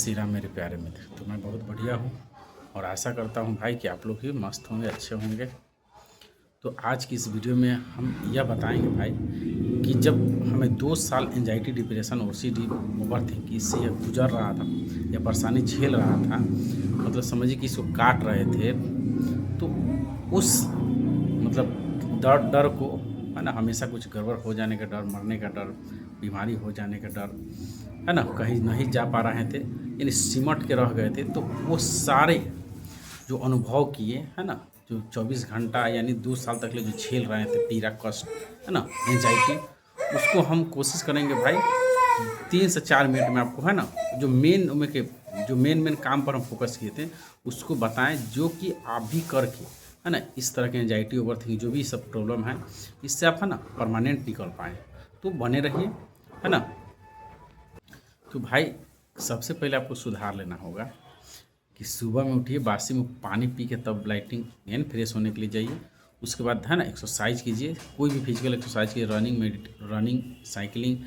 श्री राम मेरे प्यारे मित्र। तो मैं बहुत बढ़िया हूँ और आशा करता हूँ भाई कि आप लोग भी मस्त होंगे, अच्छे होंगे। तो आज की इस वीडियो में हम यह बताएंगे भाई कि जब हमें 2 साल एंजाइटी, डिप्रेशन, ओसीडी, ओवरथिंकिंग इससे यह गुजर रहा था, यह परेशानी झेल रहा था, मतलब समझिए कि इसको काट रहे थे, तो उस मतलब डर डर को है ना, हमेशा कुछ गड़बड़ हो जाने का डर, मरने का डर, बीमारी हो जाने का डर, है ना, कहीं नहीं जा पा रहे थे, यानी सिमट के रह गए थे। तो वो सारे जो अनुभव किए है ना, जो 24 घंटा यानी 2 साल तक ले जो झेल रहे थे पीड़ा, कष्ट, है ना, एंजाइटी, उसको हम कोशिश करेंगे भाई 3 से 4 मिनट में आपको, है ना, जो मेन में के जो मेन काम पर हम फोकस किए थे उसको बताएं, जो कि आप भी करके, है ना, इस तरह के एंजाइटी, ओवरथिंकिंग, जो भी सब प्रॉब्लम है, इससे आप, है ना, परमानेंट निकल पाएँ। तो बने रहिए, है ना। तो भाई सबसे पहले आपको सुधार लेना होगा कि सुबह में उठिए, बासी में पानी पी के तब लाइटिंग यानी फ्रेश होने के लिए जाइए। उसके बाद, है ना, एक्सरसाइज कीजिए, कोई भी फिजिकल एक्सरसाइज कीजिए, रनिंग, साइकिलिंग,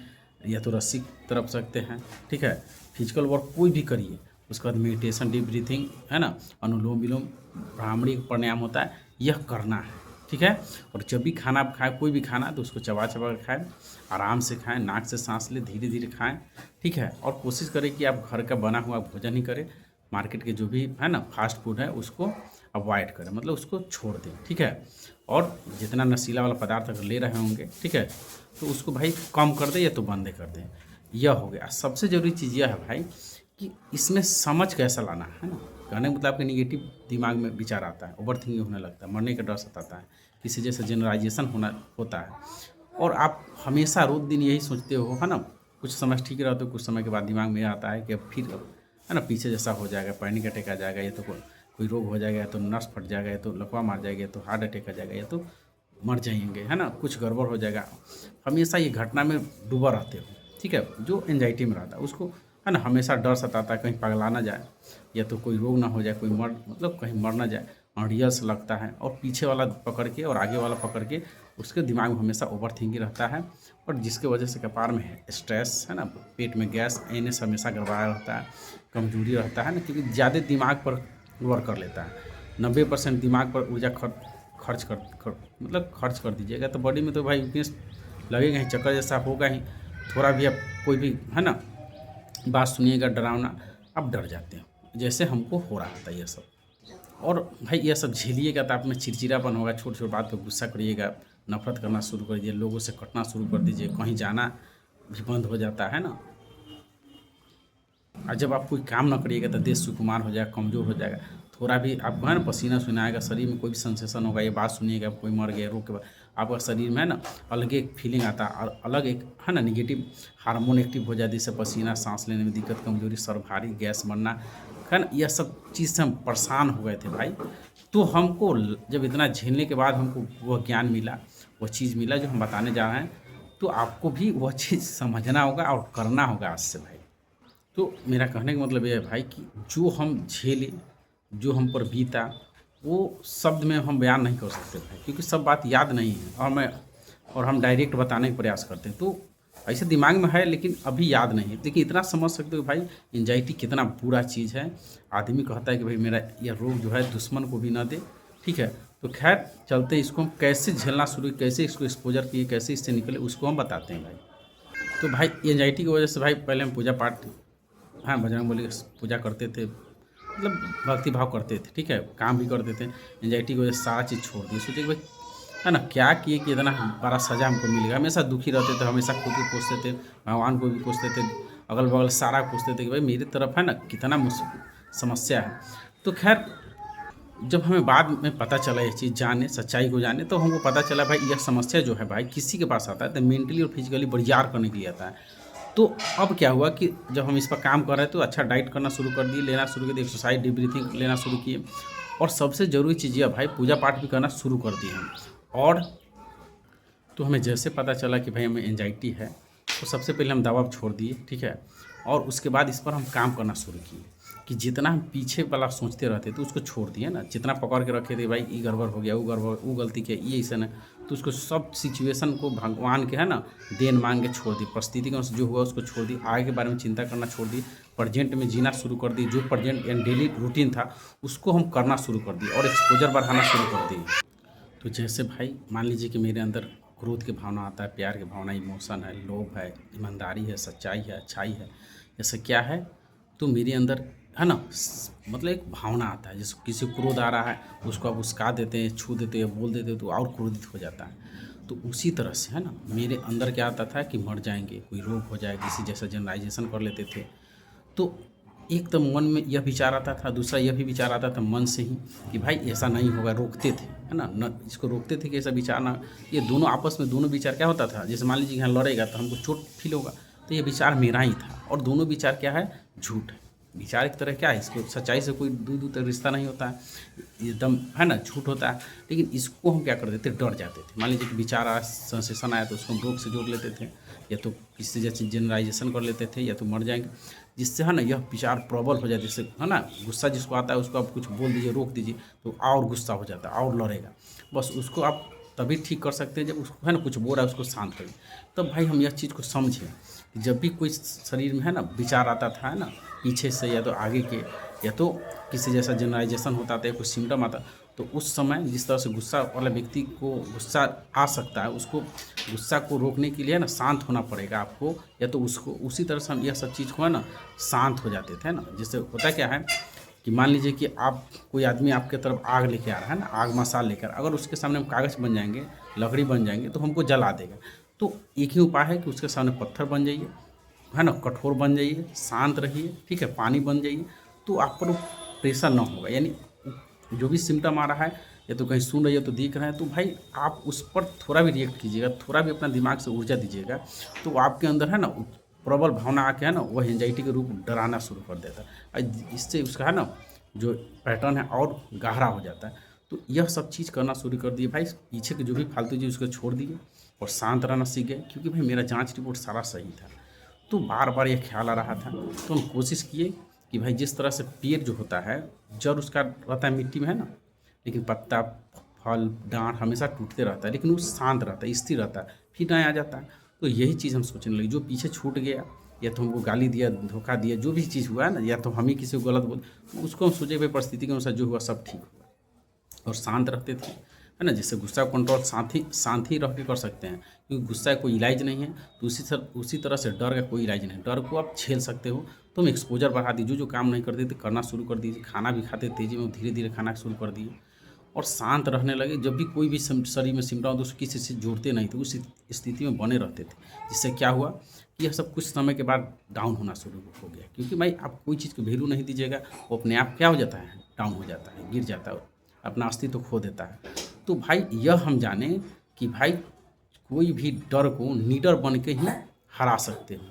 या तो रस्सी तरफ सकते हैं, ठीक है, फिजिकल वर्क कोई भी करिए। उसके बाद मेडिटेशन, डीप ब्रीथिंग, है ना, अनुलोम विलोम, ब्राह्मणी प्राणायाम होता है, यह करना है, ठीक है। और जब भी खाना आप खाएं, कोई भी खाना, तो उसको चबा चबा कर खाएं, आराम से खाएं, नाक से सांस लें, धीरे धीरे खाएं, ठीक है। और कोशिश करें कि आप घर का बना हुआ भोजन ही करें, मार्केट के जो भी, है ना, फास्ट फूड है उसको अवॉइड करें, मतलब उसको छोड़ दें, ठीक है। और जितना नशीला वाला पदार्थ अगर ले रहे होंगे, ठीक है, तो उसको भाई कम कर दें या तो बंद कर दें। यह हो गया। सबसे ज़रूरी चीज़ यह है भाई कि इसमें समझ कैसा लाना है ना। कहने का मतलब आपके निगेटिव दिमाग में विचार आता है, ओवर थिंकिंग होने लगता है, मरने का डर सताता है, किसी जैसे जनरलाइजेशन होता है, और आप हमेशा रोज दिन यही सोचते हो, है ना। कुछ समय ठीक रहते हो, कुछ समय के बाद दिमाग में आता है कि अब फिर, है ना, पीछे जैसा हो जाएगा, पैनिक अटैक आ जाएगा, या तो कोई रोग हो जाएगा, या तो नस फट जाएगा, या तो लकवा मार जाएगा, या तो हार्ट अटैक आ जाएगा, या तो मर जाएंगे, है ना, कुछ गड़बड़ हो जाएगा। हमेशा ये घटना में डूबा रहते हो, ठीक है। जो एंजाइटी में रहता है उसको, है ना, हमेशा डर सताता है, कहीं पगला ना जाए, या तो कोई रोग ना हो जाए, कोई मतलब कहीं मर ना जाए, अड़ियल लगता है। और पीछे वाला पकड़ के और आगे वाला पकड़ के उसके दिमाग में हमेशा ओवर थिंकिंग रहता है, और जिसके वजह से कपार में स्ट्रेस, है ना, पेट में गैस, एनएस हमेशा गड़बड़ाया रहता है, कमजोरी रहता है ना, क्योंकि ज़्यादा दिमाग पर वर्क कर लेता है। 90% दिमाग पर ऊर्जा खर्च कर दीजिएगा, तो बॉडी में तो भाई वीकनेस लगेगा ही, चक्कर जैसा होगा ही। थोड़ा भी आप कोई भी, है ना, बात सुनिएगा डरावना, आप डर जाते हो, जैसे हमको हो रहा था ये सब। और भाई यह सब झेलिएगा तो आप में चिड़चिड़ापन होगा, छोटी छोटी बात पर गुस्सा करिएगा, नफरत करना शुरू कर दीजिए, लोगों से कटना शुरू कर दीजिए, कहीं जाना भी बंद हो जाता है ना। और जब आप कोई काम ना करिएगा तो देश सुकुमार हो जाएगा, कमज़ोर हो जाएगा। थोड़ा भी आपको, है ना, पसीना सुनाएगा, शरीर में कोई भी सेंसेशन होगा, ये बात सुनिएगा, कोई मर गया, रोग के बाद आपका शरीर में, है ना, अलग एक फीलिंग आता है, और अलग एक, है ना, निगेटिव हार्मोन एक्टिव हो जाती है, जिससे पसीना, सांस लेने में दिक्कत, कमजोरी, सर भारी, गैस बनना, है ना। यह सब चीज़ से हम परेशान हो गए थे भाई। तो हमको जब इतना झेलने के बाद हमको वह ज्ञान मिला, वह चीज़ मिला जो हम बताने जा रहे हैं, तो आपको भी वह चीज़ समझना होगा और करना होगा आज से भाई। तो मेरा कहने का मतलब ये है भाई कि जो हम झेले, जो हम पर बीता, वो शब्द में हम बयान नहीं कर सकते भाई, क्योंकि सब बात याद नहीं है, और हम डायरेक्ट बताने का प्रयास करते हैं, तो ऐसे दिमाग में है लेकिन अभी याद नहीं है। लेकिन इतना समझ सकते हो भाई, एंजाइटी कितना बुरा चीज़ है। आदमी कहता है कि भाई मेरा यह रोग जो है दुश्मन को भी ना दे, ठीक है। तो खैर चलते, इसको हम कैसे झेलना शुरू, कैसे इसको एक्सपोजर किए, कैसे इससे निकले, उसको हम बताते हैं भाई। तो भाई एंजाइटी की वजह से भाई पहले हम पूजा पाठ, हाँ, बजरंगबली की पूजा करते थे, मतलब भक्ति भाव करते थे, ठीक है, काम भी करते थे। एंजाइटी की वजह से सारा चीज़ छोड़ दी, सोचे कि भाई, है ना, क्या किए कि इतना बड़ा सज़ा हमको मिलेगा। हमेशा दुखी रहते थे, हमेशा खुद को कोसते थे, भगवान को भी कोसते थे, अगल बगल सारा कोसते थे कि भाई मेरी तरफ, है ना, कितना समस्या है। तो खैर जब हमें बाद में पता चला ये चीज़, जाने सच्चाई को जाने, तो हमको पता चला भाई यह समस्या जो है भाई किसी के पास आता है तो मेंटली और फिजिकली बरियार करने के लिए आता है। तो अब क्या हुआ कि जब हम इस पर काम कर रहे थे तो अच्छा डाइट करना शुरू कर दिए, लेना शुरू कर दिए, एक्सरसाइज, डीप ब्रीथिंग लेना शुरू किए, और सबसे ज़रूरी चीज़ यह भाई पूजा पाठ भी करना शुरू कर दिए हम। और तो हमें जैसे पता चला कि भाई हमें एंजाइटी है, तो सबसे पहले हम दवा छोड़ दिए, ठीक है। और उसके बाद इस पर हम काम करना शुरू किए कि जितना हम पीछे वाला सोचते रहते तो उसको छोड़ दिए ना, जितना पकड़ के रखे थे भाई ये गड़बड़ हो गया, वो गड़बड़, वो गलती किया, ये ऐसा है, तो उसको सब सिचुएशन को भगवान के, है ना, देन मान के छोड़ दी, परिस्थिति के अनुसार जो हुआ उसको छोड़ दी, आगे के बारे में चिंता करना छोड़ दी, प्रेजेंट में जीना शुरू कर दिए, जो प्रेजेंट यानी डेली रूटीन था उसको हम करना शुरू कर दिए और एक्सपोजर बढ़ाना शुरू कर दिए। तो जैसे भाई मान लीजिए कि मेरे अंदर क्रोध की भावना आता है, प्यार की भावना, इमोशन है, लोभ है, ईमानदारी है, सच्चाई है, अच्छाई है, ऐसा क्या है, तो मेरे अंदर है ना मतलब एक भावना आता है। जैसे किसी को क्रोध आ रहा है उसको आप उस्का देते हैं, छू देते हैं, बोल देते हैं तो और क्रोधित हो जाता है। तो उसी तरह से है ना मेरे अंदर क्या आता था कि मर जाएंगे, कोई रोग हो जाएगा, किसी जैसा जनरलाइजेशन कर लेते थे। तो एक तो मन में यह विचार आता था, दूसरा यह भी विचार आता था मन से ही कि भाई ऐसा नहीं होगा, रोकते थे है ना, न इसको रोकते थे कि ऐसा विचार ना। ये दोनों आपस में दोनों विचार क्या होता था, जैसे मान लीजिए यहाँ लड़ेगा तो हमको चोट फील होगा, तो ये विचार मेरा ही था और दोनों विचार क्या है, झूठ है। विचार एक तरह क्या है, इसको सच्चाई से कोई दूर तक रिश्ता नहीं होता है, एकदम है ना झूठ होता है। लेकिन इसको हम क्या कर देते, डर जाते थे। मान लीजिए कि विचार आया, सेंसेशन आया तो उसको हम रोग से जोड़ लेते थे, या तो किसी जैसे जनरलाइजेशन कर लेते थे, या तो मर जाएंगे, जिससे है ना यह विचार प्रबल हो जाए। जैसे है ना गुस्सा जिसको आता है उसको आप कुछ बोल दीजिए, रोक दीजिए, तो और गुस्सा हो जाता है और लड़ेगा। बस उसको आप तभी ठीक कर सकते हैं जब उसको है ना कुछ बोल रहा है उसको शांत करें। तब भाई हम यह चीज़ को समझें कि जब भी कोई शरीर में है ना विचार आता था है ना पीछे से या तो आगे के, या तो किसी जैसा जनरलाइजेशन होता था या कोई सिम्टम आता, तो उस समय जिस तरह से गुस्सा वाला व्यक्ति को गुस्सा आ सकता है, उसको गुस्सा को रोकने के लिए ना शांत होना पड़ेगा आपको, या तो उसको उसी तरह से हम यह सब चीज़ को है ना शांत हो जाते थे ना। जैसे होता क्या है कि मान लीजिए कि आप कोई आदमी आपके तरफ आग लेके आ रहा है ना, आग मसाल लेकर, अगर उसके सामने हम कागज़ बन जाएंगे, लकड़ी बन जाएंगे तो हमको जला देगा। तो एक ही उपाय है कि उसके सामने पत्थर बन जाइए, है ना, कठोर बन जाइए, शांत रहिए, ठीक है, पानी बन जाइए, तो आप पर प्रेशर ना होगा। यानी जो भी सिम्टम आ रहा है या तो कहीं सुन रही है तो दिख रहा है, तो भाई आप उस पर थोड़ा भी रिएक्ट कीजिएगा, थोड़ा भी अपना दिमाग से ऊर्जा दीजिएगा, तो आपके अंदर है ना प्रबल भावना आके है ना वह एंजाइटी के रूप डराना शुरू कर देता है। इससे उसका है ना जो पैटर्न है और गहरा हो जाता है। तो यह सब चीज़ करना शुरू कर दिए भाई, पीछे के जो भी फालतू चीज़ उसको छोड़ दिए और शांत रहना सीख गए, क्योंकि भाई मेरा जांच रिपोर्ट सारा सही था। तो बार बार ये ख्याल आ रहा था, तो हम कोशिश किए कि भाई जिस तरह से पेड़ जो होता है जड़ उसका रहता है मिट्टी में है ना, लेकिन पत्ता, फल, डांट हमेशा टूटते रहता है, लेकिन वो शांत रहता है, स्थिर रहता है, फिर नया आ जाता है। तो यही चीज़ हम सोचने लगे, जो पीछे छूट गया या तो हमको गाली दिया, धोखा दिया, जो भी चीज़ हुआ है ना, या तो हम ही किसी को गलत बोल, उसको हम सोचे भाई परिस्थिति के अनुसार जो हुआ सब ठीक हुआ, और शांत रहते थे, है ना। जैसे गुस्सा को कंट्रोल शांत ही रह के कर सकते हैं, क्योंकि गुस्सा का कोई इलाज नहीं है। तो उसी तरह से डर का कोई इलाज नहीं, डर को आप झेल सकते हो। तो हम एक्सपोजर बढ़ा दीजिए, जो काम नहीं करते थे करना शुरू कर दीजिए, खाना भी खाते तेजी में धीरे धीरे खाना शुरू कर दिए और शांत रहने लगे। जब भी कोई भी शरीर में सिम्टम तो उसको किसी से जोड़ते नहीं थे, उस स्थिति में बने रहते थे, जिससे क्या हुआ कि यह सब कुछ समय के बाद डाउन होना शुरू हो गया। क्योंकि भाई आप कोई चीज़ को वैल्यू नहीं दीजिएगा, वो अपने आप क्या हो जाता है, डाउन हो जाता है, गिर जाता है, अपना अस्तित्व खो देता है। तो भाई यह हम जाने कि भाई कोई भी डर को नीडर बन के ही हरा सकते हो।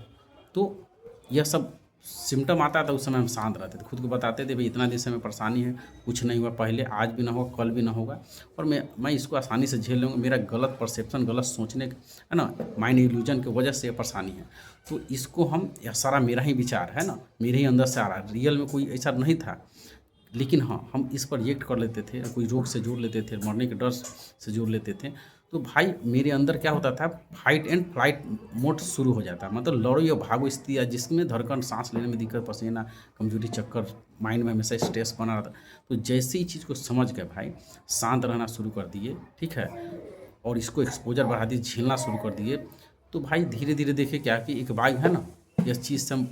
तो यह सब सिम्टम आता था उस समय हम शांत रहते थे, खुद को बताते थे भाई इतना दिन से हमें परेशानी है, कुछ नहीं हुआ पहले, आज भी ना होगा, कल भी ना होगा, और मैं इसको आसानी से झेल लूँगा। मेरा गलत परसेप्शन, गलत सोचने है ना, माइंड इल्यूजन की वजह से ये परेशानी है। तो इसको हम, यह सारा मेरा ही विचार है ना, मेरे ही अंदर से आ रहा है, रियल में कोई ऐसा नहीं था। लेकिन हाँ हम इस पर रिएक्ट कर लेते थे, कोई रोग से जोड़ लेते थे, मरने के डर से जोड़ लेते थे। तो भाई मेरे अंदर क्या होता था, फाइट एंड फ्लाइट मोड शुरू हो जाता, मतलब लड़ो या भागो स्थिति, जिसमें धड़कन, सांस लेने में दिक्कत, पसीना, कमजोरी, चक्कर, माइंड में हमेशा स्ट्रेस बना रहता। तो जैसे ही चीज़ को समझ गए भाई, शांत रहना शुरू कर दिए, ठीक है, और इसको एक्सपोजर बढ़ा दिए, झेलना शुरू कर दिए। तो भाई धीरे धीरे देखे क्या कि एक बाइक है ना, इस चीज़ से हम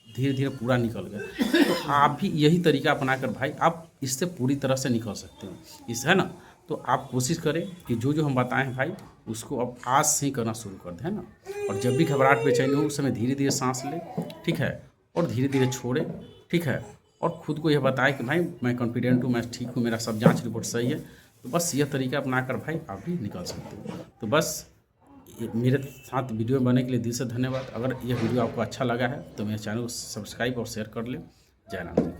धीरे धीरे पूरा निकल गए। तो आप भी यही तरीका अपनाकर भाई आप इससे पूरी तरह से निकल सकते हो, इस है ना। तो आप कोशिश करें कि जो जो हम बताएं भाई उसको अब आज से ही करना शुरू कर दें, है ना। और जब भी घबराहट बेचैनी हो उस समय धीरे धीरे सांस लें, ठीक है, और धीरे धीरे छोड़ें, ठीक है, और खुद को यह बताएं कि भाई मैं कॉन्फिडेंट हूँ, मैं ठीक हूँ, मेरा सब जाँच रिपोर्ट सही है। तो बस यह तरीका अपनाकर भाई आप भी निकल सकते हो। तो बस मेरे साथ वीडियो बनाने के लिए दिल से धन्यवाद। अगर यह वीडियो आपको अच्छा लगा है तो मेरे चैनल को सब्सक्राइब और शेयर कर लें। जय राम।